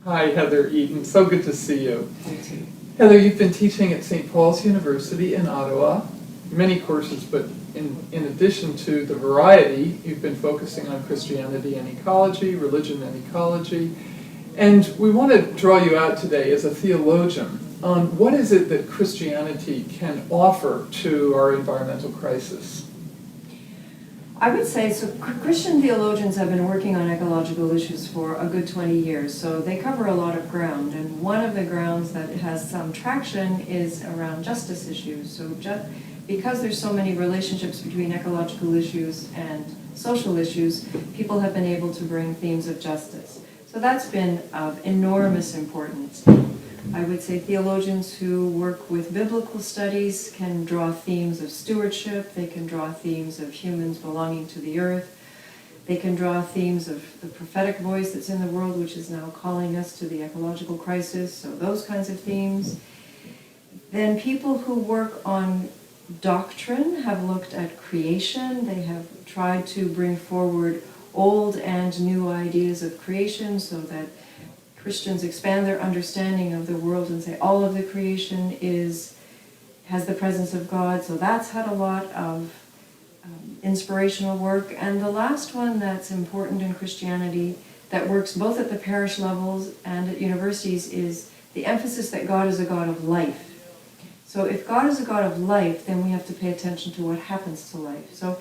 Hi, Heather Eaton. So good to see you. You too. Heather, you've been teaching at St. Paul's University in Ottawa, many courses, but in addition to the variety, you've been focusing on Christianity and ecology, religion and ecology. And we want to draw you out today as a theologian on what is it that Christianity can offer to our environmental crisis? I would say, so Christian theologians have been working on ecological issues for a good 20 years, so they cover a lot of ground, and one of the grounds that has some traction is around justice issues. So because there's so many relationships between ecological issues and social issues, people have been able to bring themes of justice. So that's been of enormous importance. I would say theologians who work with biblical studies can draw themes of stewardship, they can draw themes of humans belonging to the earth, they can draw themes of the prophetic voice that's in the world, which is now calling us to the ecological crisis, so those kinds of themes. Then people who work on doctrine have looked at creation, they have tried to bring forward old and new ideas of creation so that Christians expand their understanding of the world and say all of the creation has the presence of God. So that's had a lot of inspirational work. And the last one that's important in Christianity that works both at the parish levels and at universities is the emphasis that God is a God of life. So if God is a God of life, then we have to pay attention to what happens to life. So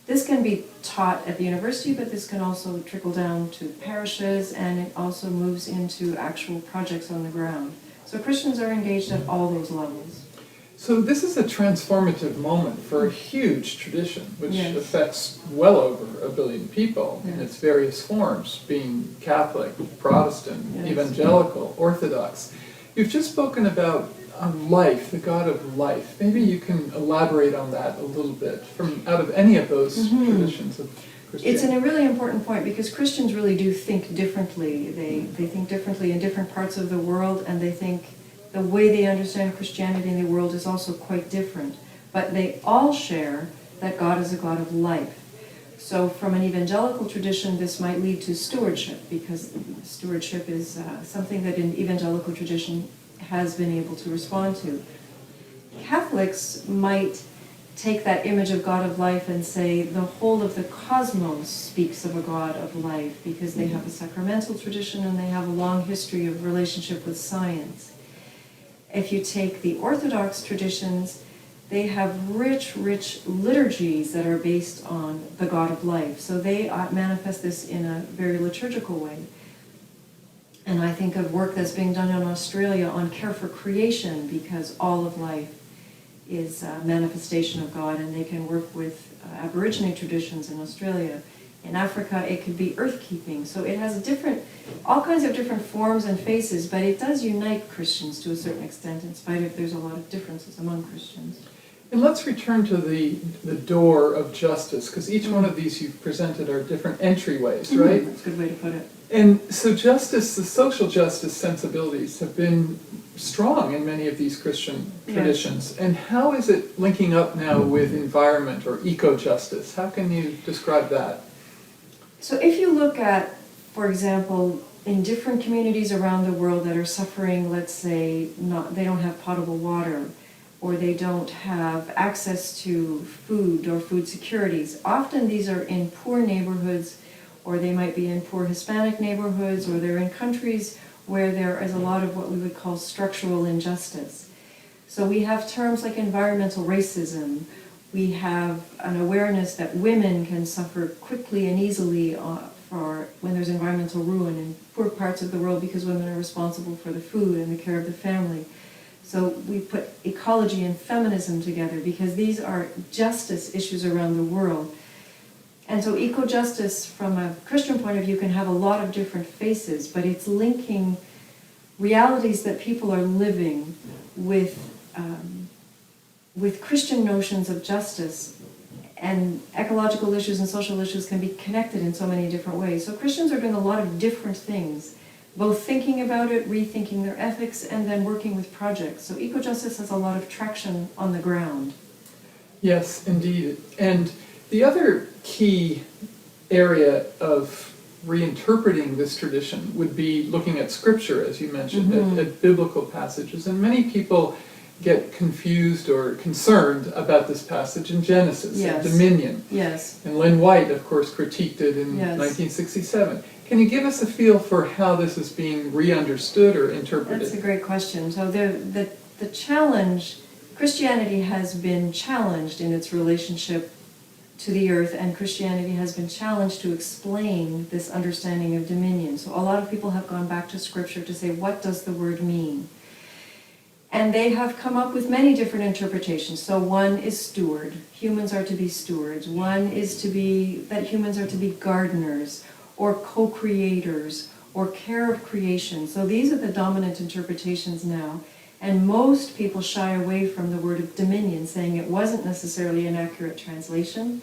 this can be taught at the university, but this can also trickle down to parishes, and it also moves into actual projects on the ground. So Christians are engaged at all those levels. So this is a transformative moment for a huge tradition, which Yes. affects well over 1 billion people in Yes. its various forms, being Catholic, Protestant, Yes. evangelical, Orthodox. You've just spoken about life, the God of life. Maybe you can elaborate on that a little bit from out of any of those traditions of Christianity. It's a really important point because Christians really do think differently. They think differently in different parts of the world, and they think the way they understand Christianity in the world is also quite different. But they all share that God is a God of life. So from an evangelical tradition, this might lead to stewardship, because stewardship is something that an evangelical tradition has been able to respond to. Catholics might take that image of God of life and say the whole of the cosmos speaks of a God of life, because they have a sacramental tradition and they have a long history of relationship with science. If you take the Orthodox traditions, they have rich liturgies that are based on the God of life. So they manifest this in a very liturgical way. And I think of work that's being done in Australia on care for creation, because all of life is a manifestation of God, and they can work with Aborigine traditions in Australia. In Africa, it could be earth keeping. So it has all kinds of different forms and faces, but it does unite Christians to a certain extent, in spite of there's a lot of differences among Christians. And let's return to the door of justice, because each one of these you've presented are different entryways, right? That's a good way to put it. And so justice, the social justice sensibilities have been strong in many of these Christian traditions. Yes. And how is it linking up now with environment or eco-justice? How can you describe that? So if you look at, for example, in different communities around the world that are suffering, let's say, they don't have potable water, or they don't have access to food or food securities. Often these are in poor neighborhoods, or they might be in poor Hispanic neighborhoods, or they're in countries where there is a lot of what we would call structural injustice. So we have terms like environmental racism. We have an awareness that women can suffer quickly and easily for when there's environmental ruin in poor parts of the world, because women are responsible for the food and the care of the family. So we put ecology and feminism together, because these are justice issues around the world. And so eco-justice, from a Christian point of view, can have a lot of different faces, but it's linking realities that people are living with Christian notions of justice. And ecological issues and social issues can be connected in so many different ways. So Christians are doing a lot of different things, both thinking about it, rethinking their ethics, and then working with projects. So eco-justice has a lot of traction on the ground. Yes, indeed. And the other key area of reinterpreting this tradition would be looking at scripture, as you mentioned, Mm-hmm. at biblical passages. And many people get confused or concerned about this passage in Genesis, Yes. and dominion. Yes. And Lynn White, of course, critiqued it in Yes. 1967. Can you give us a feel for how this is being re-understood or interpreted? That's a great question. So the challenge, Christianity has been challenged in its relationship to the earth, and Christianity has been challenged to explain this understanding of dominion. So a lot of people have gone back to scripture to say, what does the word mean? And they have come up with many different interpretations. So one is steward. Humans are to be stewards. One is that humans are to be gardeners or co-creators or care of creation. So these are the dominant interpretations now. And most people shy away from the word of dominion, saying it wasn't necessarily an accurate translation,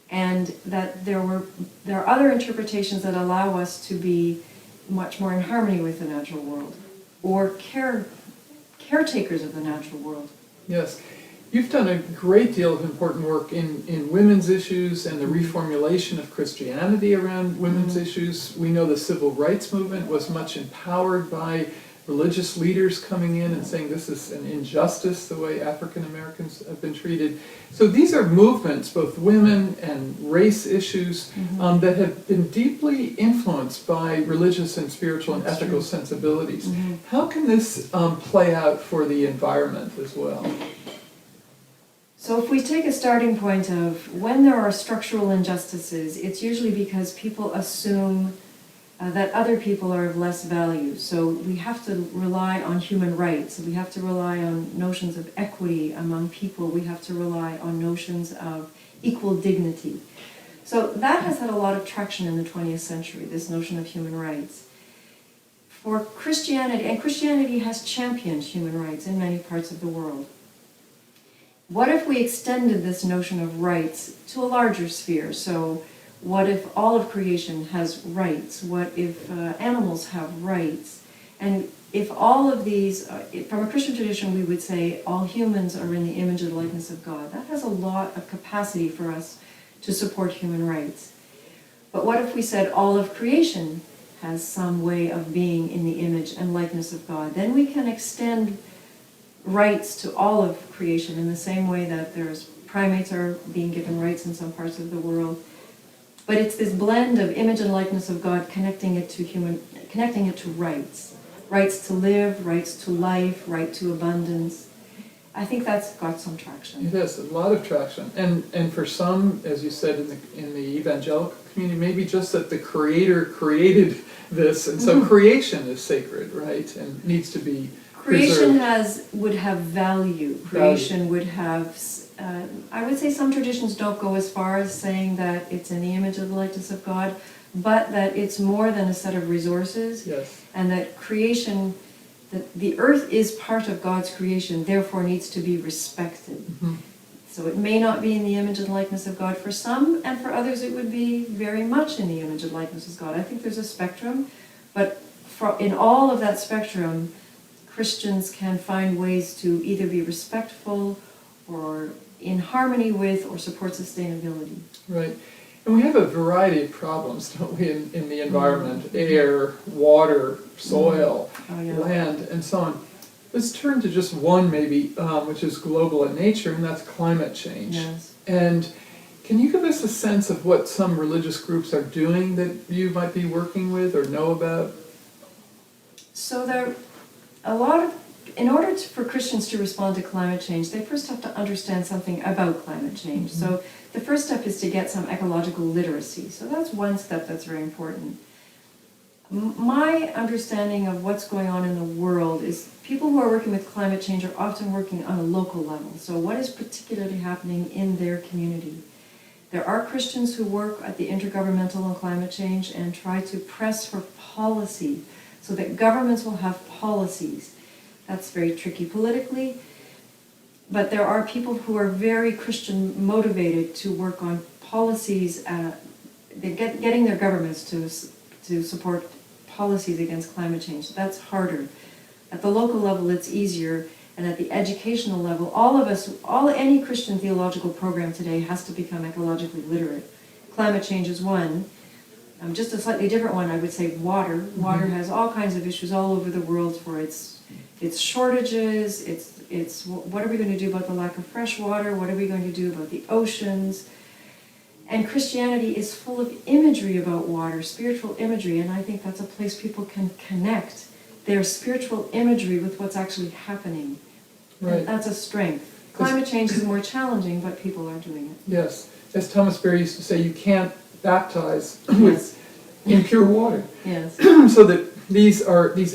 and that there are other interpretations that allow us to be much more in harmony with the natural world, or caretakers of the natural world. Yes. You've done a great deal of important work in women's issues and the reformulation of Christianity around women's issues. We know the civil rights movement was much empowered by religious leaders coming in and saying this is an injustice, the way African Americans have been treated. So these are movements, both women and race issues, that have been deeply influenced by religious and spiritual and ethical sensibilities. How can this play out for the environment as well? So if we take a starting point of when there are structural injustices, it's usually because people assume that other people are of less value. So we have to rely on human rights. We have to rely on notions of equity among people. We have to rely on notions of equal dignity. So that has had a lot of traction in the 20th century, this notion of human rights. For Christianity, and Christianity has championed human rights in many parts of the world. What if we extended this notion of rights to a larger sphere? So what if all of creation has rights? What if animals have rights? And if all of these, from a Christian tradition, we would say all humans are in the image and likeness of God. That has a lot of capacity for us to support human rights. But what if we said all of creation has some way of being in the image and likeness of God? Then we can extend rights to all of creation in the same way that primates are being given rights in some parts of the world. But it's this blend of image and likeness of God connecting it to rights. Rights to live, rights to life, right to abundance. I think that's got some traction. It has a lot of traction. And for some, as you said in the evangelical community, maybe just that the Creator created this, and so creation is sacred, right? And needs to be Creation preserved. would have value. Creation would have, I would say some traditions don't go as far as saying that it's in the image of the likeness of God, but that it's more than a set of resources. Yes. And that creation, that the earth is part of God's creation, therefore needs to be respected. So it may not be in the image and likeness of God for some, and for others it would be very much in the image and likeness of God. I think there's a spectrum, but in all of that spectrum, Christians can find ways to either be respectful or in harmony with or support sustainability. Right. And we have a variety of problems, don't we, in the environment: air, water, soil, land, and so on. Let's turn to just one maybe, which is global in nature, and that's climate change. Yes. And can you give us a sense of what some religious groups are doing that you might be working with or know about? So in order for Christians to respond to climate change, they first have to understand something about climate change. So the first step is to get some ecological literacy. So that's one step that's very important. My understanding of what's going on in the world is people who are working with climate change are often working on a local level. So what is particularly happening in their community? There are Christians who work at the Intergovernmental on Climate Change and try to press for policy so that governments will have policies. That's very tricky politically, but there are people who are very Christian motivated to work on policies, getting their governments to support policies against climate change. That's harder. At the local level, it's easier, and at the educational level, any Christian theological program today has to become ecologically literate. Climate change is one. Just a slightly different one, I would say water. Water has all kinds of issues all over the world for its shortages, it's what are we going to do about the lack of fresh water, what are we going to do about the oceans. And Christianity is full of imagery about water, spiritual imagery, and I think that's a place people can connect their spiritual imagery with what's actually happening. Right. And that's a strength. Climate change is more challenging, but people are doing it. Yes. As Thomas Berry used to say, you can't baptize with impure water. Yes. So that these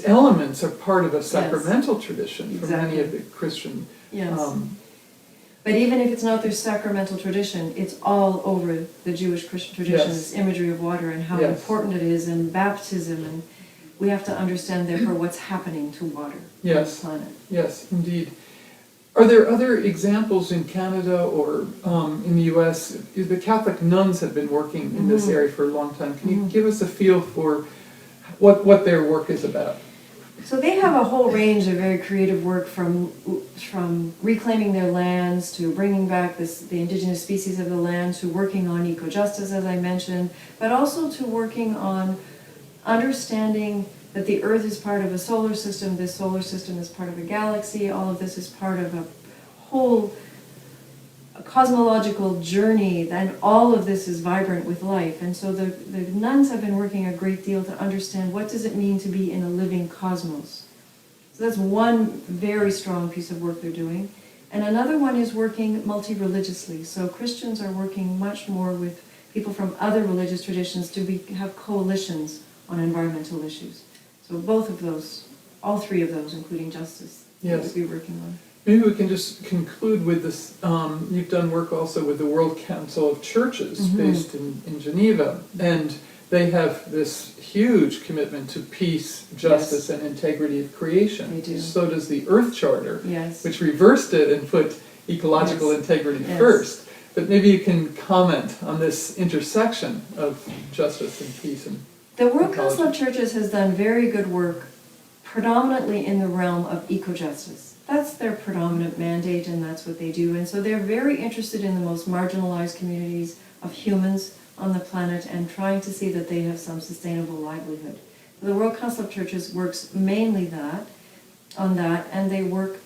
elements are part of a sacramental tradition for many of the Christian. Yes. But even if it's not their sacramental tradition, it's all over the Jewish Christian tradition, this imagery of water and how important it is, and baptism, and we have to understand therefore what's happening to water on the planet. Yes, indeed. Are there other examples in Canada or in the US? The Catholic nuns have been working in this area for a long time. Can you give us a feel for what their work is about? So they have a whole range of very creative work, from reclaiming their lands to bringing back the indigenous species of the land, to working on eco-justice, as I mentioned, but also to working on understanding that the Earth is part of a solar system, this solar system is part of a galaxy, all of this is part of a whole cosmological journey, and all of this is vibrant with life. And so the nuns have been working a great deal to understand what does it mean to be in a living cosmos. So that's one very strong piece of work they're doing. And another one is working multi-religiously. So Christians are working much more with people from other religious traditions to have coalitions on environmental issues. So both of those, all three of those, including justice, we'll be working on. Maybe we can just conclude with this. You've done work also with the World Council of Churches based in Geneva, and they have this huge commitment to peace, justice, and integrity of creation. They do. So does the Earth Charter, which reversed it and put ecological integrity first. But maybe you can comment on this intersection of justice and peace and the World Council of Churches has done very good work, predominantly in the realm of eco-justice. That's their predominant mandate, and that's what they do. And so they're very interested in the most marginalized communities of humans on the planet and trying to see that they have some sustainable livelihood. The World Council of Churches works mainly on that, and they work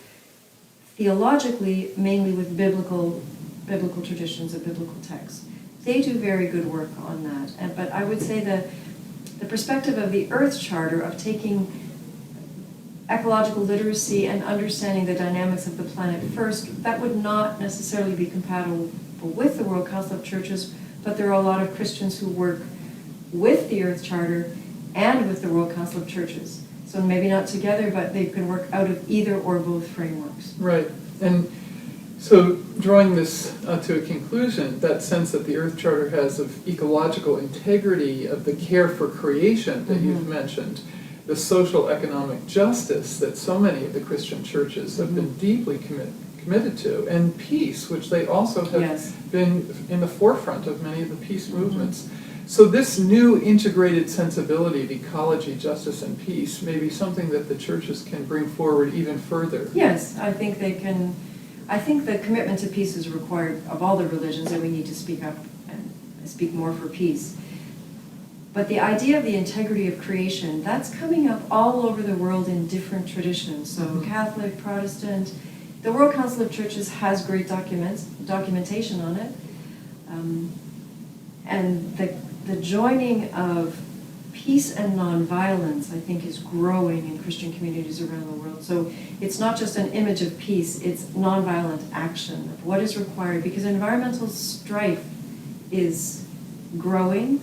theologically mainly with biblical traditions of biblical texts. They do very good work on that. But I would say that the perspective of the Earth Charter, of taking ecological literacy and understanding the dynamics of the planet first, that would not necessarily be compatible with the World Council of Churches, but there are a lot of Christians who work with the Earth Charter and with the World Council of Churches. So maybe not together, but they can work out of either or both frameworks. Right. And so drawing this to a conclusion, that sense that the Earth Charter has of ecological integrity, of the care for creation that you've mentioned, the social economic justice that so many of the Christian churches have been deeply committed to, and peace, which they also have been in the forefront of many of the peace movements. So this new integrated sensibility of ecology, justice, and peace may be something that the churches can bring forward even further. Yes, I think they can. I think the commitment to peace is required of all the religions, and we need to speak up and speak more for peace. But the idea of the integrity of creation, that's coming up all over the world in different traditions. So Catholic, Protestant, the World Council of Churches has great documentation on it. And the joining of peace and nonviolence, I think, is growing in Christian communities around the world. So it's not just an image of peace, it's nonviolent action of what is required, because environmental strife is growing,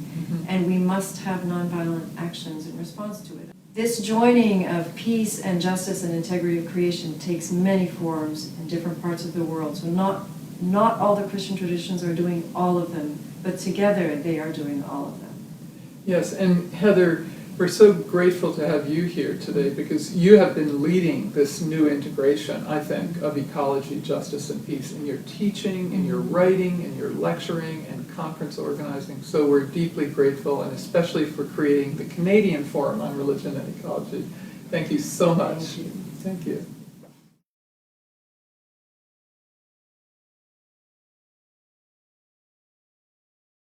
and we must have nonviolent actions in response to it. This joining of peace and justice and integrity of creation takes many forms in different parts of the world. So not all the Christian traditions are doing all of them, but together they are doing all of them. Yes, and Heather, we're so grateful to have you here today, because you have been leading this new integration, I think, of ecology, justice, and peace in your teaching, in your writing, in your lecturing, and conference organizing. So we're deeply grateful, and especially for creating the Canadian Forum on Religion and Ecology. Thank you so much. Thank you. Thank you.